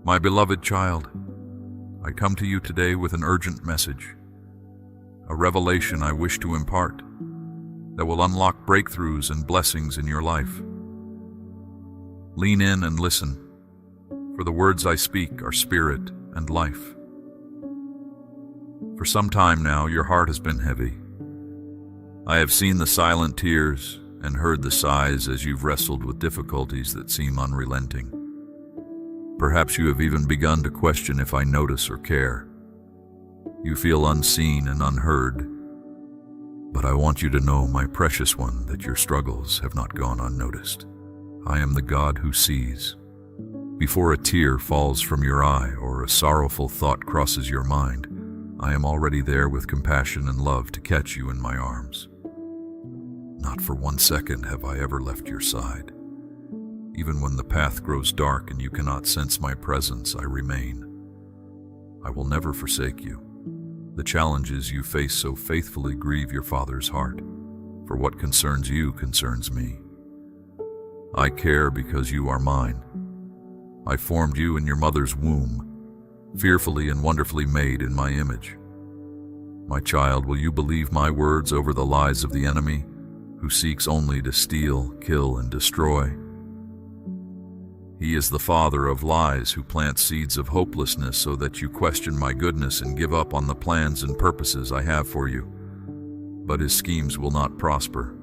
My beloved child, I come to you today with an urgent message, a revelation I wish to impart that will unlock breakthroughs and blessings in your life. Lean in and listen, for the words I speak are spirit and life. For some time now, your heart has been heavy. I have seen the silent tears and heard the sighs as you've wrestled with difficulties that seem unrelenting. Perhaps you have even begun to question if I notice or care. You feel unseen and unheard, but I want you to know, my precious one, that your struggles have not gone unnoticed. I am the God who sees. Before a tear falls from your eye or a sorrowful thought crosses your mind, I am already there with compassion and love to catch you in my arms. Not for 1 second have I ever left your side. Even when the path grows dark and you cannot sense my presence, I remain. I will never forsake you. The challenges you face so faithfully grieve your Father's heart, for what concerns you concerns me. I care because you are mine. I formed you in your mother's womb, fearfully and wonderfully made in my image. My child, will you believe my words over the lies of the enemy, who seeks only to steal, kill, and destroy? He is the father of lies who plants seeds of hopelessness so that you question my goodness and give up on the plans and purposes I have for you. But his schemes will not prosper.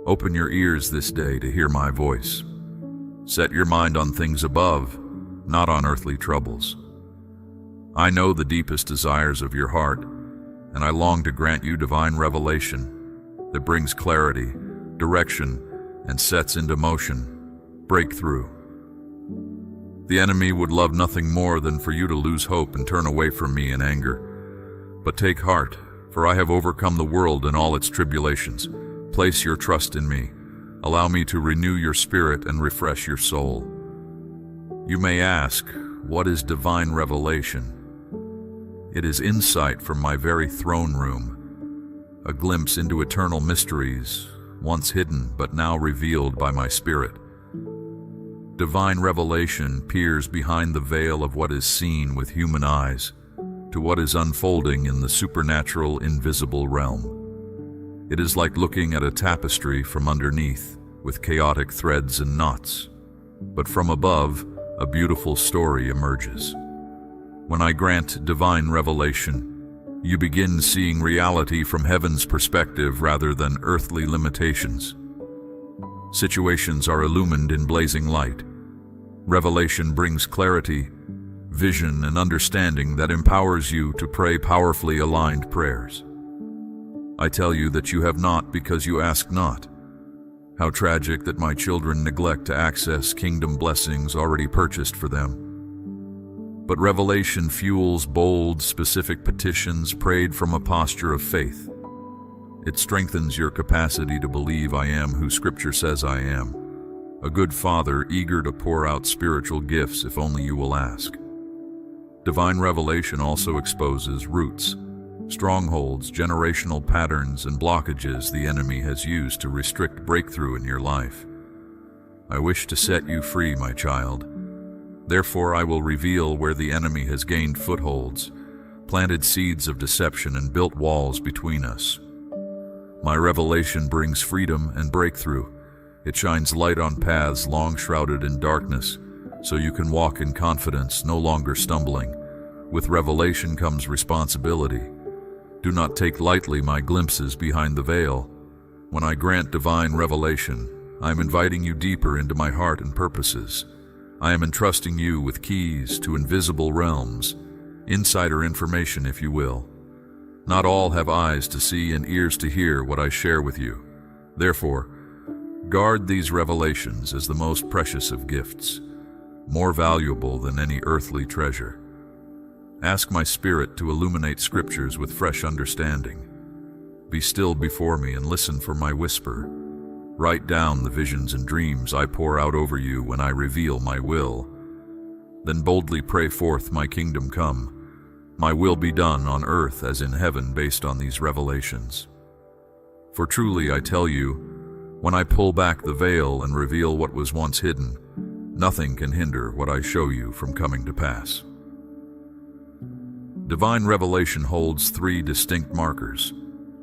Open your ears this day to hear my voice. Set your mind on things above, not on earthly troubles. I know the deepest desires of your heart, and I long to grant you divine revelation that brings clarity, direction, and sets into motion breakthrough. The enemy would love nothing more than for you to lose hope and turn away from me in anger. But take heart, for I have overcome the world and all its tribulations. Place your trust in me. Allow me to renew your spirit and refresh your soul. You may ask, what is divine revelation? It is insight from my very throne room, a glimpse into eternal mysteries, once hidden but now revealed by my Spirit. Divine revelation peers behind the veil of what is seen with human eyes to what is unfolding in the supernatural, invisible realm. It is like looking at a tapestry from underneath, with chaotic threads and knots. But from above, a beautiful story emerges. When I grant divine revelation, you begin seeing reality from heaven's perspective rather than earthly limitations. Situations are illumined in blazing light. Revelation brings clarity, vision, and understanding that empowers you to pray powerfully aligned prayers. I tell you that you have not because you ask not. How tragic that my children neglect to access kingdom blessings already purchased for them. But revelation fuels bold, specific petitions prayed from a posture of faith. It strengthens your capacity to believe I am who Scripture says I am, a good Father eager to pour out spiritual gifts if only you will ask. Divine revelation also exposes roots, strongholds, generational patterns, and blockages the enemy has used to restrict breakthrough in your life. I wish to set you free, my child. Therefore, I will reveal where the enemy has gained footholds, planted seeds of deception, and built walls between us. My revelation brings freedom and breakthrough. It shines light on paths long shrouded in darkness, so you can walk in confidence, no longer stumbling. With revelation comes responsibility. Do not take lightly my glimpses behind the veil. When I grant divine revelation, I am inviting you deeper into my heart and purposes. I am entrusting you with keys to invisible realms, insider information, if you will. Not all have eyes to see and ears to hear what I share with you. Therefore, guard these revelations as the most precious of gifts, more valuable than any earthly treasure. Ask my Spirit to illuminate Scriptures with fresh understanding. Be still before me and listen for my whisper. Write down the visions and dreams I pour out over you when I reveal my will. Then boldly pray forth my kingdom come. My will be done on earth as in heaven based on these revelations. For truly I tell you, when I pull back the veil and reveal what was once hidden, Nothing can hinder what I show you from coming to pass. Divine revelation holds 3 distinct markers,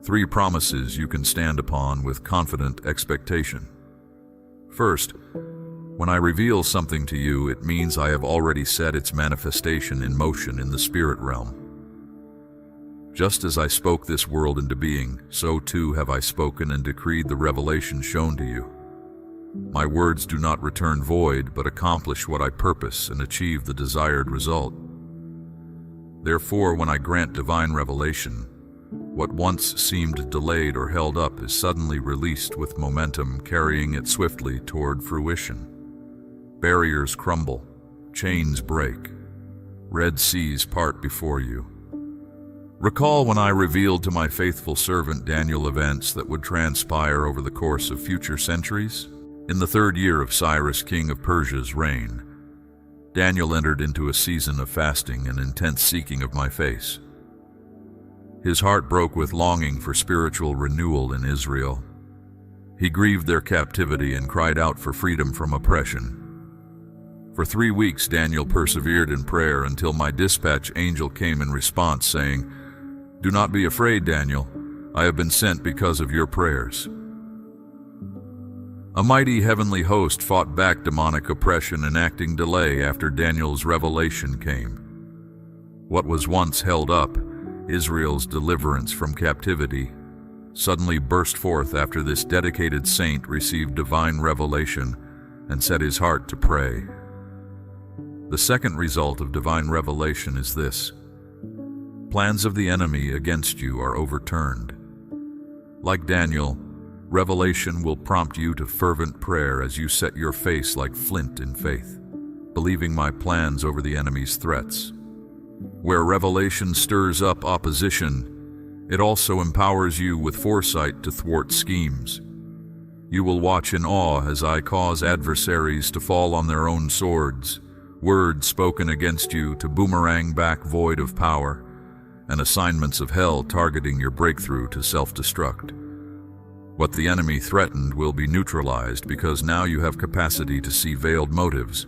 3 promises you can stand upon with confident expectation. First, when I reveal something to you, it means I have already set its manifestation in motion in the spirit realm. Just as I spoke this world into being, so too have I spoken and decreed the revelation shown to you. My words do not return void, but accomplish what I purpose and achieve the desired result. Therefore, when I grant divine revelation, what once seemed delayed or held up is suddenly released with momentum, carrying it swiftly toward fruition. Barriers crumble, chains break, Red Seas part before you. Recall when I revealed to my faithful servant Daniel events that would transpire over the course of future centuries? In the 3rd year of Cyrus, king of Persia's reign, Daniel entered into a season of fasting and intense seeking of my face. His heart broke with longing for spiritual renewal in Israel. He grieved their captivity and cried out for freedom from oppression. For 3 weeks Daniel persevered in prayer until my dispatch angel came in response, saying, "Do not be afraid, Daniel. I have been sent because of your prayers." A mighty heavenly host fought back demonic oppression, enacting delay after Daniel's revelation came. What was once held up, Israel's deliverance from captivity, suddenly burst forth after this dedicated saint received divine revelation and set his heart to pray. The second result of divine revelation is this: plans of the enemy against you are overturned. Like Daniel, revelation will prompt you to fervent prayer as you set your face like flint in faith, believing my plans over the enemy's threats. Where revelation stirs up opposition, it also empowers you with foresight to thwart schemes. You will watch in awe as I cause adversaries to fall on their own swords, words spoken against you to boomerang back void of power, and assignments of hell targeting your breakthrough to self-destruct. What the enemy threatened will be neutralized because now you have capacity to see veiled motives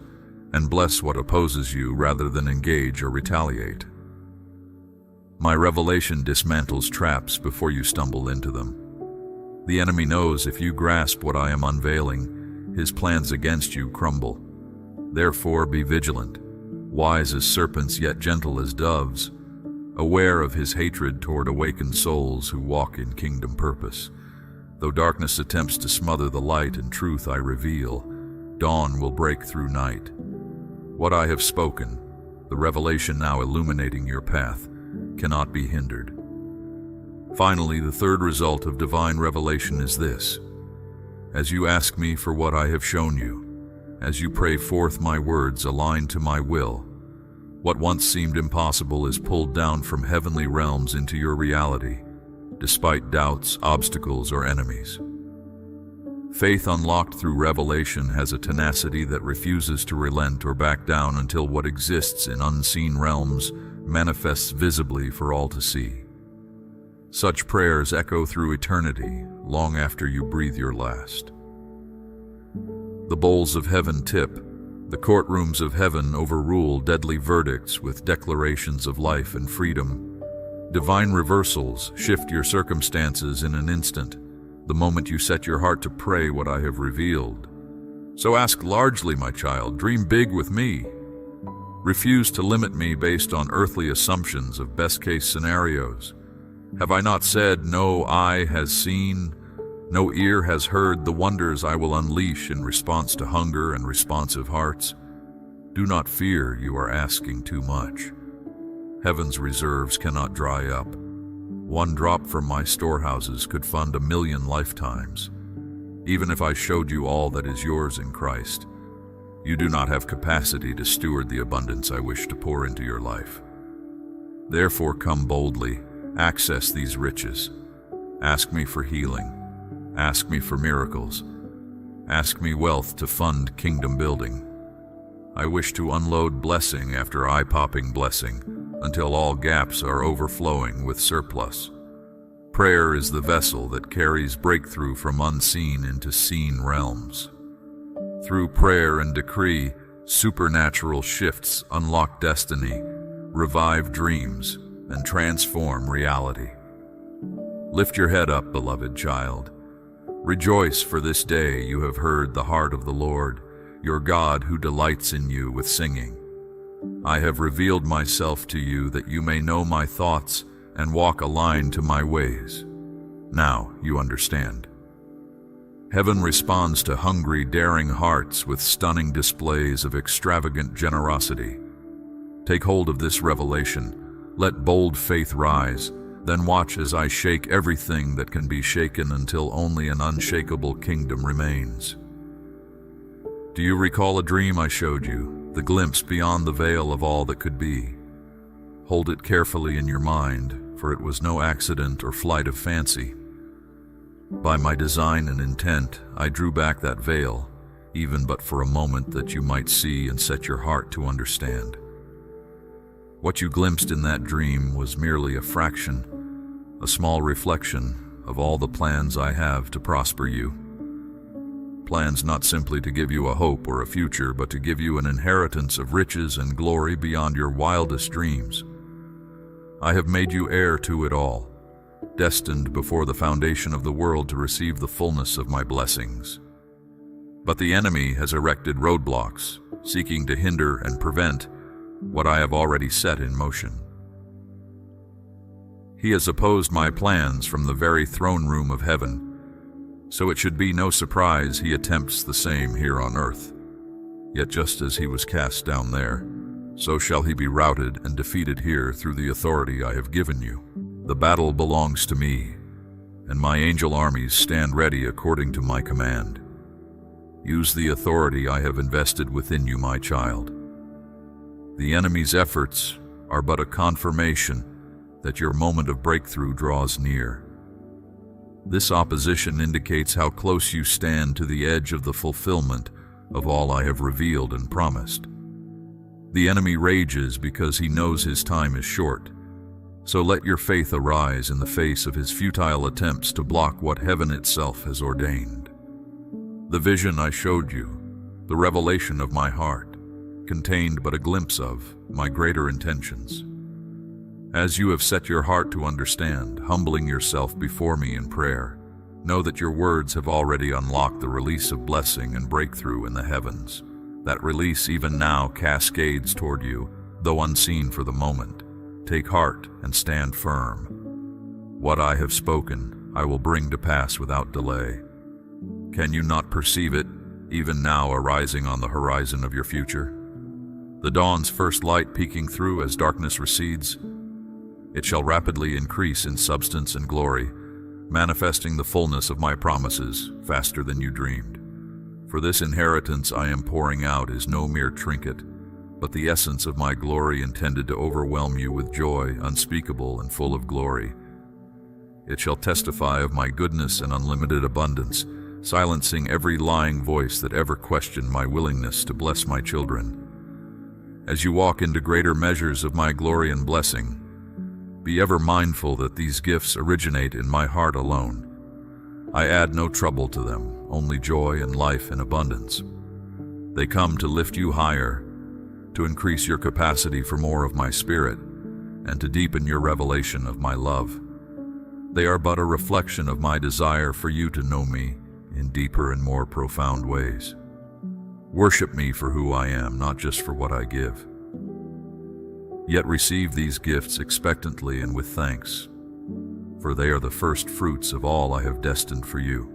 and bless what opposes you rather than engage or retaliate. My revelation dismantles traps before you stumble into them. The enemy knows if you grasp what I am unveiling, his plans against you crumble. Therefore be vigilant, wise as serpents yet gentle as doves, aware of his hatred toward awakened souls who walk in kingdom purpose. Though darkness attempts to smother the light and truth I reveal, dawn will break through night. What I have spoken, the revelation now illuminating your path, cannot be hindered. Finally, the third result of divine revelation is this: as you ask me for what I have shown you, as you pray forth my words aligned to my will, what once seemed impossible is pulled down from heavenly realms into your reality, despite doubts, obstacles, or enemies. Faith unlocked through revelation has a tenacity that refuses to relent or back down until what exists in unseen realms manifests visibly for all to see. Such prayers echo through eternity, long after you breathe your last. The bowls of heaven tip, the courtrooms of heaven overrule deadly verdicts with declarations of life and freedom. Divine reversals shift your circumstances in an instant, the moment you set your heart to pray what I have revealed. So ask largely, my child, dream big with me. Refuse to limit me based on earthly assumptions of best-case scenarios. Have I not said, no eye has seen, no ear has heard the wonders I will unleash in response to hunger and responsive hearts? Do not fear, you are asking too much. Heaven's reserves cannot dry up. One drop from my storehouses could fund 1,000,000 lifetimes. Even if I showed you all that is yours in Christ, you do not have capacity to steward the abundance I wish to pour into your life. Therefore, come boldly, access these riches. Ask me for healing. Ask me for miracles. Ask me wealth to fund kingdom building. I wish to unload blessing after eye-popping blessing, until all gaps are overflowing with surplus. Prayer is the vessel that carries breakthrough from unseen into seen realms. Through prayer and decree, supernatural shifts unlock destiny, revive dreams, and transform reality. Lift your head up, beloved child. Rejoice, for this day you have heard the heart of the Lord, your God, who delights in you with singing. I have revealed myself to you that you may know my thoughts and walk aligned to my ways. Now you understand. Heaven responds to hungry, daring hearts with stunning displays of extravagant generosity. Take hold of this revelation. Let bold faith rise. Then watch as I shake everything that can be shaken until only an unshakable kingdom remains. Do you recall a dream I showed you, the glimpse beyond the veil of all that could be? Hold it carefully in your mind, for it was no accident or flight of fancy. By my design and intent, I drew back that veil, even but for a moment, that you might see and set your heart to understand. What you glimpsed in that dream was merely a fraction, a small reflection of all the plans I have to prosper you. Plans not simply to give you a hope or a future, but to give you an inheritance of riches and glory beyond your wildest dreams. I have made you heir to it all, destined before the foundation of the world to receive the fullness of my blessings. But the enemy has erected roadblocks, seeking to hinder and prevent what I have already set in motion. He has opposed my plans from the very throne room of heaven, so it should be no surprise he attempts the same here on earth. Yet just as he was cast down there, so shall he be routed and defeated here through the authority I have given you. The battle belongs to me, and my angel armies stand ready according to my command. Use the authority I have invested within you, my child. The enemy's efforts are but a confirmation that your moment of breakthrough draws near. This opposition indicates how close you stand to the edge of the fulfillment of all I have revealed and promised. The enemy rages because he knows his time is short, so let your faith arise in the face of his futile attempts to block what heaven itself has ordained. The vision I showed you, the revelation of my heart, contained but a glimpse of my greater intentions. As you have set your heart to understand, humbling yourself before me in prayer, know that your words have already unlocked the release of blessing and breakthrough in the heavens. That release even now cascades toward you, though unseen for the moment. Take heart and stand firm. What I have spoken, I will bring to pass without delay. Can you not perceive it, even now arising on the horizon of your future? The dawn's first light peeking through as darkness recedes. It shall rapidly increase in substance and glory, manifesting the fullness of my promises faster than you dreamed. For this inheritance I am pouring out is no mere trinket, but the essence of my glory intended to overwhelm you with joy unspeakable and full of glory. It shall testify of my goodness and unlimited abundance, silencing every lying voice that ever questioned my willingness to bless my children. As you walk into greater measures of my glory and blessing, be ever mindful that these gifts originate in my heart alone. I add no trouble to them, only joy and life in abundance. They come to lift you higher, to increase your capacity for more of my spirit, and to deepen your revelation of my love. They are but a reflection of my desire for you to know me in deeper and more profound ways. Worship me for who I am, not just for what I give. Yet receive these gifts expectantly and with thanks, for they are the first fruits of all I have destined for you.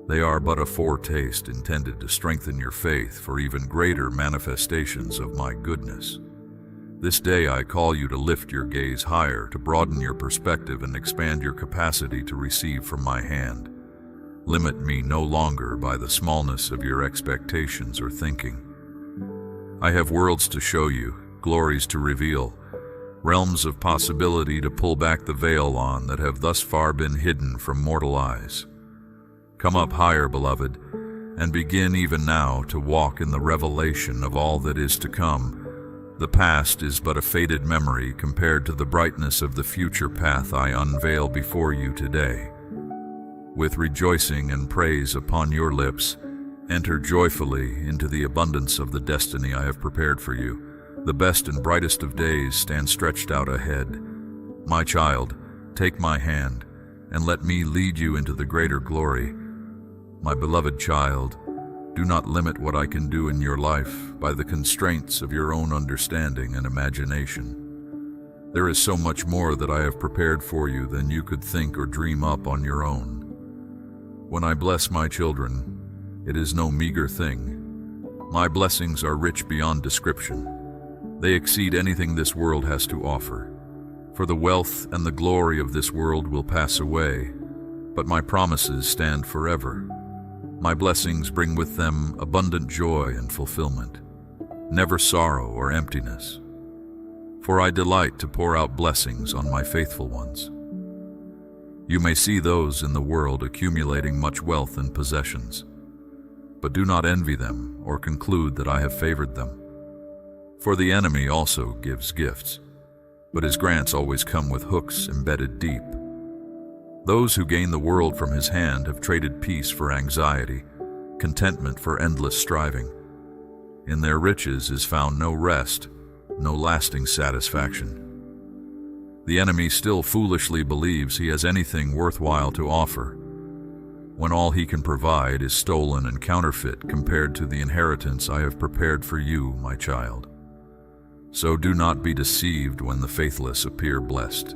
They are but a foretaste intended to strengthen your faith for even greater manifestations of my goodness. This day I call you to lift your gaze higher, to broaden your perspective and expand your capacity to receive from my hand. Limit me no longer by the smallness of your expectations or thinking. I have worlds to show you, glories to reveal, realms of possibility to pull back the veil on that have thus far been hidden from mortal eyes. Come up higher, beloved, and begin even now to walk in the revelation of all that is to come. The past is but a faded memory compared to the brightness of the future path I unveil before you today. With rejoicing and praise upon your lips, Enter joyfully into the abundance of the destiny I have prepared for you. The best and brightest of days stand stretched out ahead. My child, take my hand, and let me lead you into the greater glory. My beloved child, do not limit what I can do in your life by the constraints of your own understanding and imagination. There is so much more that I have prepared for you than you could think or dream up on your own. When I bless my children, it is no meager thing. My blessings are rich beyond description. They exceed anything this world has to offer. For the wealth and the glory of this world will pass away, but my promises stand forever. My blessings bring with them abundant joy and fulfillment, never sorrow or emptiness. For I delight to pour out blessings on my faithful ones. You may see those in the world accumulating much wealth and possessions, but do not envy them or conclude that I have favored them. For the enemy also gives gifts, but his grants always come with hooks embedded deep. Those who gain the world from his hand have traded peace for anxiety, contentment for endless striving. In their riches is found no rest, no lasting satisfaction. The enemy still foolishly believes he has anything worthwhile to offer, when all he can provide is stolen and counterfeit compared to the inheritance I have prepared for you, my child. So do not be deceived when the faithless appear blessed.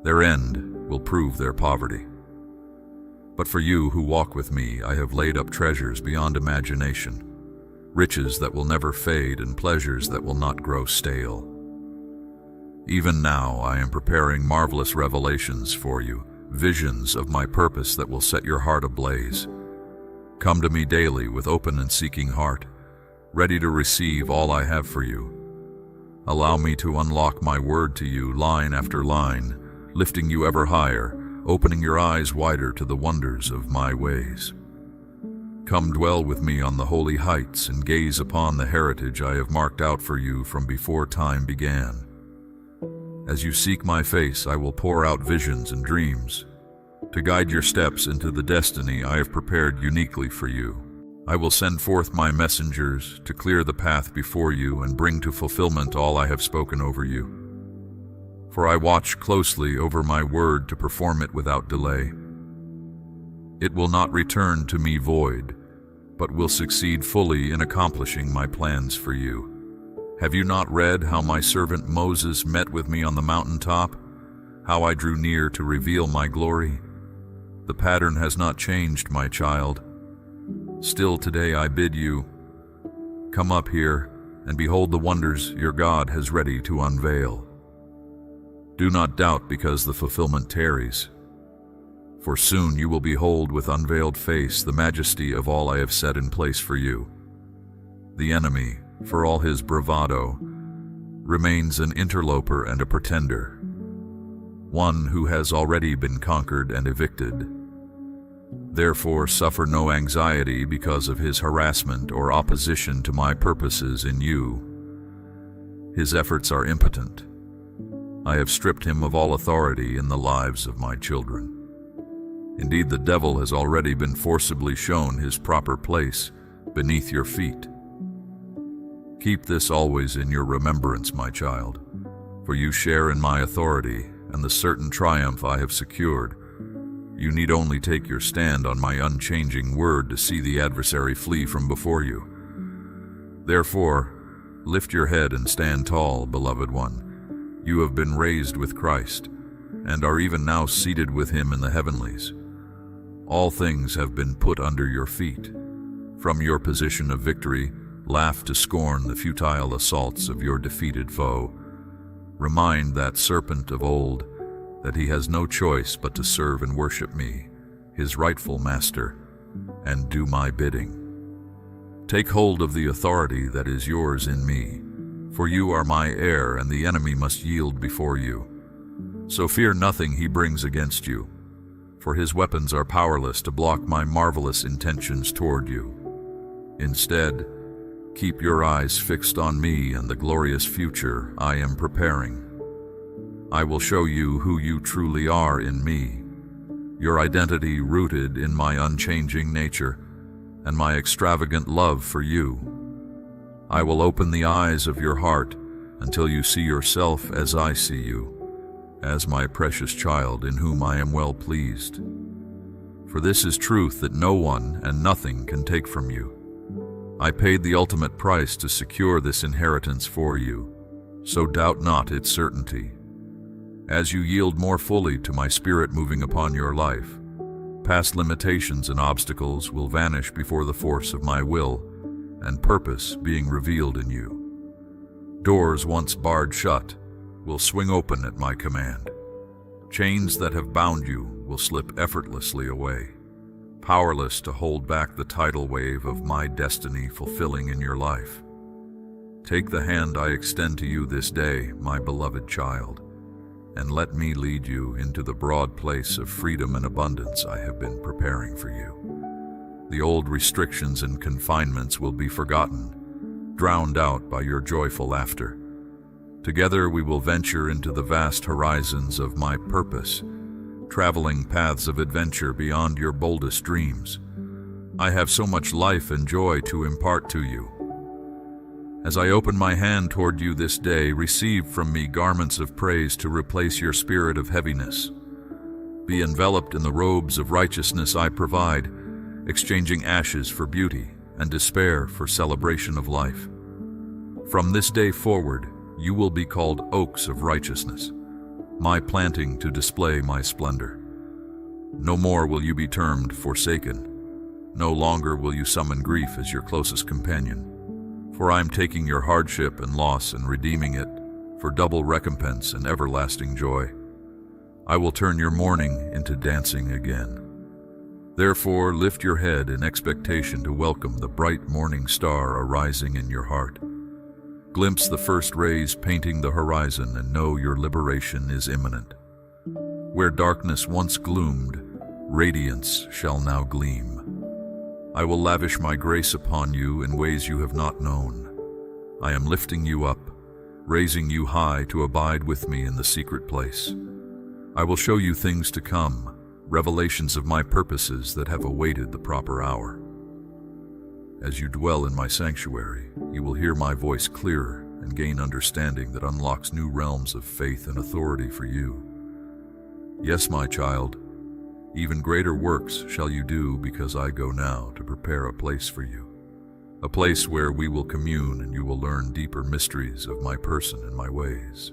Their end will prove their poverty. But for you who walk with me, I have laid up treasures beyond imagination, riches that will never fade and pleasures that will not grow stale. Even now I am preparing marvelous revelations for you, visions of my purpose that will set your heart ablaze. Come to me daily with open and seeking heart, ready to receive all I have for you. Allow me to unlock my word to you line after line, lifting you ever higher, opening your eyes wider to the wonders of my ways. Come dwell with me on the holy heights and gaze upon the heritage I have marked out for you from before time began. As you seek my face, I will pour out visions and dreams to guide your steps into the destiny I have prepared uniquely for you. I will send forth my messengers to clear the path before you and bring to fulfillment all I have spoken over you. For I watch closely over my word to perform it without delay. It will not return to me void, but will succeed fully in accomplishing my plans for you. Have you not read how my servant Moses met with me on the mountaintop? How I drew near to reveal my glory? The pattern has not changed, my child. Still today I bid you, come up here and behold the wonders your God has ready to unveil. Do not doubt because the fulfillment tarries, for soon you will behold with unveiled face the majesty of all I have set in place for you. The enemy, for all his bravado, remains an interloper and a pretender, one who has already been conquered and evicted. Therefore suffer no anxiety because of his harassment or opposition to my purposes in you. His efforts are impotent. I have stripped him of all authority in the lives of my children. Indeed, the devil has already been forcibly shown his proper place beneath your feet. Keep this always in your remembrance, my child, for you share in my authority and the certain triumph I have secured. You need only take your stand on my unchanging word to see the adversary flee from before you. Therefore, lift your head and stand tall, beloved one. You have been raised with Christ, and are even now seated with him in the heavenlies. All things have been put under your feet. From your position of victory, laugh to scorn the futile assaults of your defeated foe. Remind that serpent of old that he has no choice but to serve and worship me, his rightful master, and do my bidding. Take hold of the authority that is yours in me, for you are my heir, and the enemy must yield before you. So fear nothing he brings against you, for his weapons are powerless to block my marvelous intentions toward you. Instead, keep your eyes fixed on me and the glorious future I am preparing. I will show you who you truly are in me, your identity rooted in my unchanging nature, and my extravagant love for you. I will open the eyes of your heart until you see yourself as I see you, as my precious child in whom I am well pleased. For this is truth that no one and nothing can take from you. I paid the ultimate price to secure this inheritance for you, so doubt not its certainty. As you yield more fully to my spirit moving upon your life, past limitations and obstacles will vanish before the force of my will and purpose being revealed in you. Doors once barred shut will swing open at my command. Chains that have bound you will slip effortlessly away, powerless to hold back the tidal wave of my destiny fulfilling in your life. Take the hand I extend to you this day, my beloved child, and let me lead you into the broad place of freedom and abundance I have been preparing for you. The old restrictions and confinements will be forgotten, drowned out by your joyful laughter. Together we will venture into the vast horizons of my purpose, traveling paths of adventure beyond your boldest dreams. I have so much life and joy to impart to you. As I open my hand toward you this day, receive from me garments of praise to replace your spirit of heaviness. Be enveloped in the robes of righteousness I provide, exchanging ashes for beauty and despair for celebration of life. From this day forward, you will be called oaks of righteousness, my planting to display my splendor. No more will you be termed forsaken. No longer will you summon grief as your closest companion. For I am taking your hardship and loss and redeeming it for double recompense and everlasting joy. I will turn your mourning into dancing again. Therefore, lift your head in expectation to welcome the bright morning star arising in your heart. Glimpse the first rays painting the horizon and know your liberation is imminent. Where darkness once gloomed, radiance shall now gleam. I will lavish my grace upon you in ways you have not known. I am lifting you up, raising you high to abide with me in the secret place. I will show you things to come, revelations of my purposes that have awaited the proper hour. As you dwell in my sanctuary, you will hear my voice clearer and gain understanding that unlocks new realms of faith and authority for you. Yes, my child, even greater works shall you do because I go now to prepare a place for you, a place where we will commune and you will learn deeper mysteries of my person and my ways.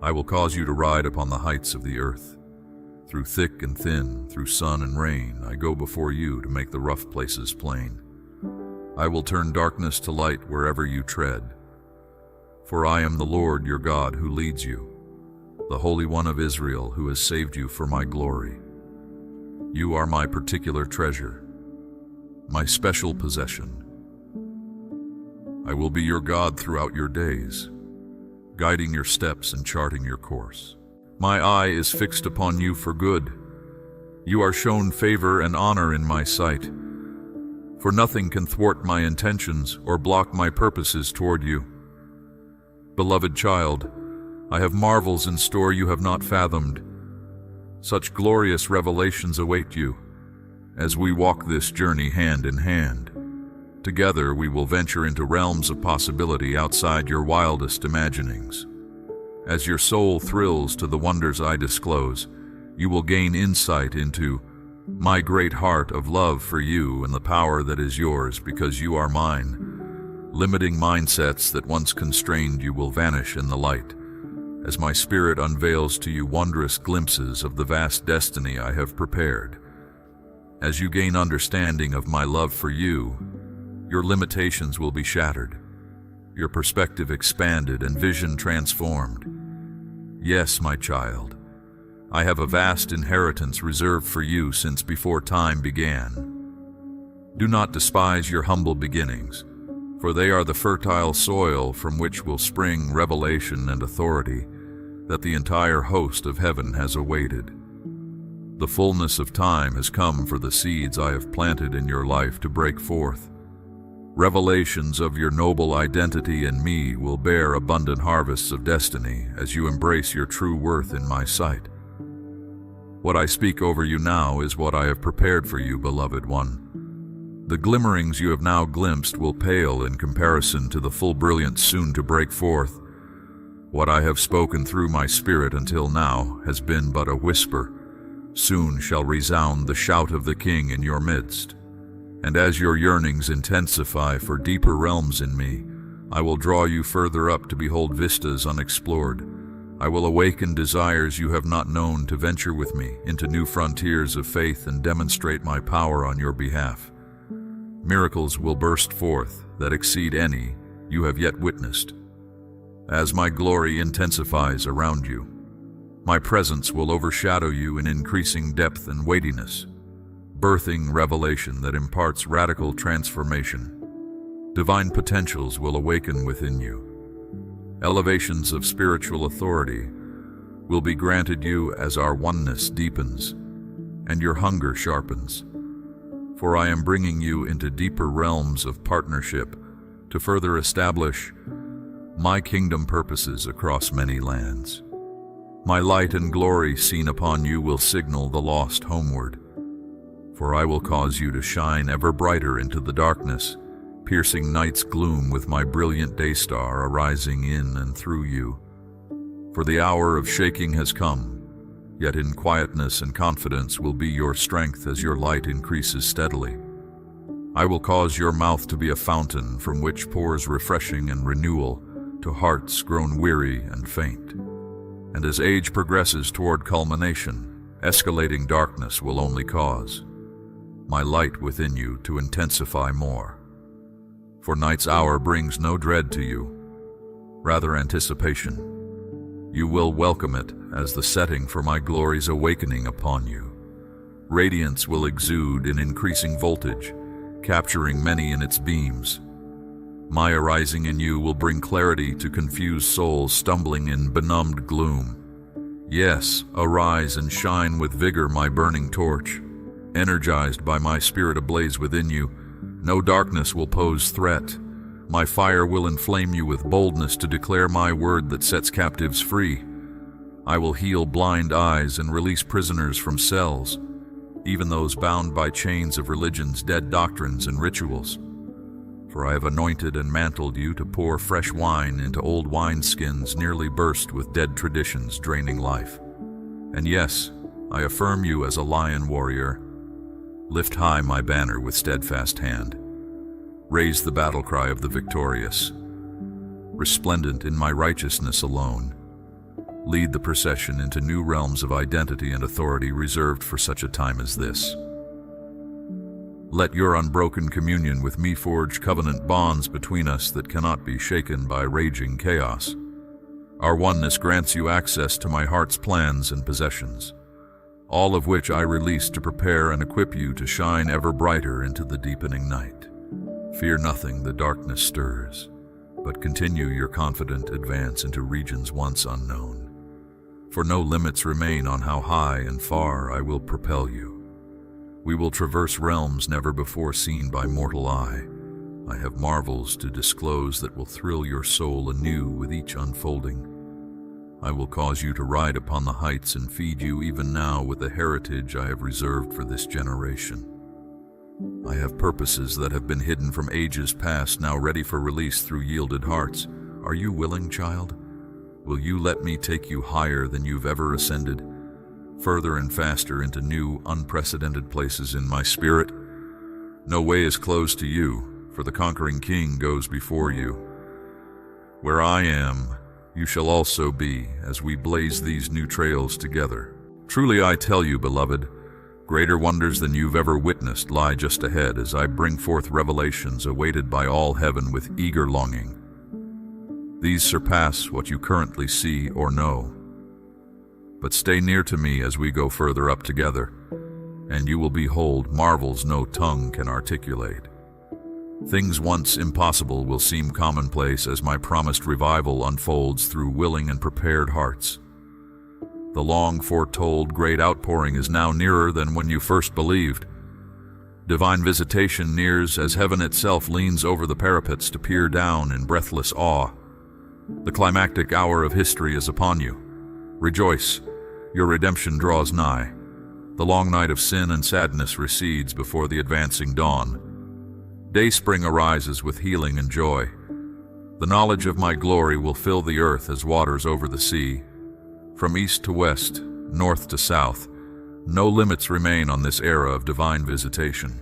I will cause you to ride upon the heights of the earth. Through thick and thin, through sun and rain, I go before you to make the rough places plain. I will turn darkness to light wherever you tread. For I am the Lord your God who leads you, the Holy One of Israel who has saved you for my glory. You are my particular treasure, my special possession. I will be your God throughout your days, guiding your steps and charting your course. My eye is fixed upon you for good. You are shown favor and honor in my sight. For nothing can thwart my intentions or block my purposes toward you. Beloved child, I have marvels in store you have not fathomed. Such glorious revelations await you as we walk this journey hand in hand. Together we will venture into realms of possibility outside your wildest imaginings. As your soul thrills to the wonders I disclose, you will gain insight into my great heart of love for you and the power that is yours because you are mine. Limiting mindsets that once constrained you will vanish in the light, as my spirit unveils to you wondrous glimpses of the vast destiny I have prepared. As you gain understanding of my love for you, your limitations will be shattered, your perspective expanded and vision transformed. Yes, my child, I have a vast inheritance reserved for you since before time began. Do not despise your humble beginnings, for they are the fertile soil from which will spring revelation and authority that the entire host of heaven has awaited. The fullness of time has come for the seeds I have planted in your life to break forth. Revelations of your noble identity in me will bear abundant harvests of destiny as you embrace your true worth in my sight. What I speak over you now is what I have prepared for you, beloved one. The glimmerings you have now glimpsed will pale in comparison to the full brilliance soon to break forth. What I have spoken through my spirit until now has been but a whisper. Soon shall resound the shout of the King in your midst. And as your yearnings intensify for deeper realms in me, I will draw you further up to behold vistas unexplored. I will awaken desires you have not known to venture with me into new frontiers of faith and demonstrate my power on your behalf. Miracles will burst forth that exceed any you have yet witnessed. As my glory intensifies around you, my presence will overshadow you in increasing depth and weightiness, birthing revelation that imparts radical transformation. Divine potentials will awaken within you. Elevations of spiritual authority will be granted you as our oneness deepens and your hunger sharpens. For I am bringing you into deeper realms of partnership to further establish my kingdom purposes across many lands. My light and glory seen upon you will signal the lost homeward. For I will cause you to shine ever brighter into the darkness, piercing night's gloom with my brilliant day star arising in and through you. For the hour of shaking has come, yet in quietness and confidence will be your strength as your light increases steadily. I will cause your mouth to be a fountain from which pours refreshing and renewal to hearts grown weary and faint. And as age progresses toward culmination, escalating darkness will only cause my light within you to intensify more. For night's hour brings no dread to you, rather anticipation. You will welcome it as the setting for my glory's awakening upon you. Radiance will exude in increasing voltage, capturing many in its beams. My arising in you will bring clarity to confused souls stumbling in benumbed gloom. Yes, arise and shine with vigor, my burning torch. Energized by my spirit ablaze within you, no darkness will pose threat. My fire will inflame you with boldness to declare my word that sets captives free. I will heal blind eyes and release prisoners from cells, even those bound by chains of religion's dead doctrines and rituals. For I have anointed and mantled you to pour fresh wine into old wineskins nearly burst with dead traditions draining life. And yes, I affirm you as a lion warrior. Lift high my banner with steadfast hand. Raise the battle cry of the victorious. Resplendent in my righteousness alone, lead the procession into new realms of identity and authority reserved for such a time as this. Let your unbroken communion with me forge covenant bonds between us that cannot be shaken by raging chaos. Our oneness grants you access to my heart's plans and possessions, all of which I release to prepare and equip you to shine ever brighter into the deepening night. Fear nothing the darkness stirs, but continue your confident advance into regions once unknown. For no limits remain on how high and far I will propel you. We will traverse realms never before seen by mortal eye. I have marvels to disclose that will thrill your soul anew with each unfolding. I will cause you to ride upon the heights and feed you even now with the heritage I have reserved for this generation. I have purposes that have been hidden from ages past, now ready for release through yielded hearts. Are you willing, child? Will you let me take you higher than you've ever ascended, further and faster into new, unprecedented places in my spirit? No way is closed to you, for the conquering King goes before you. Where I am, you shall also be, as we blaze these new trails together. Truly I tell you, beloved, greater wonders than you've ever witnessed lie just ahead as I bring forth revelations awaited by all heaven with eager longing. These surpass what you currently see or know. But stay near to me as we go further up together, and you will behold marvels no tongue can articulate. Things once impossible will seem commonplace as my promised revival unfolds through willing and prepared hearts. The long-foretold great outpouring is now nearer than when you first believed. Divine visitation nears as heaven itself leans over the parapets to peer down in breathless awe. The climactic hour of history is upon you. Rejoice, your redemption draws nigh. The long night of sin and sadness recedes before the advancing dawn. Dayspring arises with healing and joy. The knowledge of my glory will fill the earth as waters over the sea. From east to west, north to south, no limits remain on this era of divine visitation.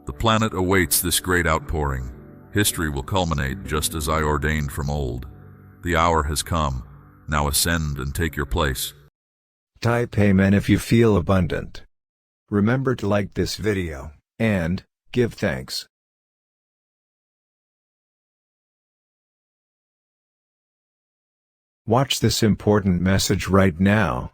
The planet awaits this great outpouring. History will culminate just as I ordained from old. The hour has come. Now ascend and take your place. Type Amen if you feel abundant. Remember to like this video, and give thanks. Watch this important message right now.